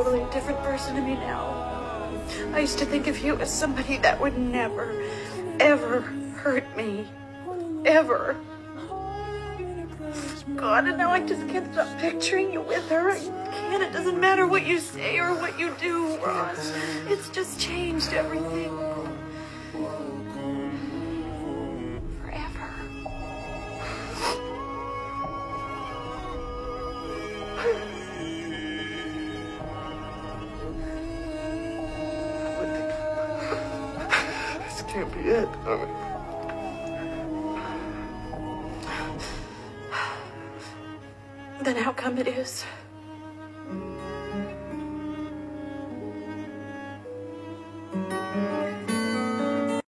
totally different person to me now. I used to think of you as somebody that would never, ever hurt me. Ever. God, and now I just can't stop picturing you with her. I can't. It doesn't matter what you say or what you do, Ross. It's just changed everything. Forever. This can't be it. Then how come it is?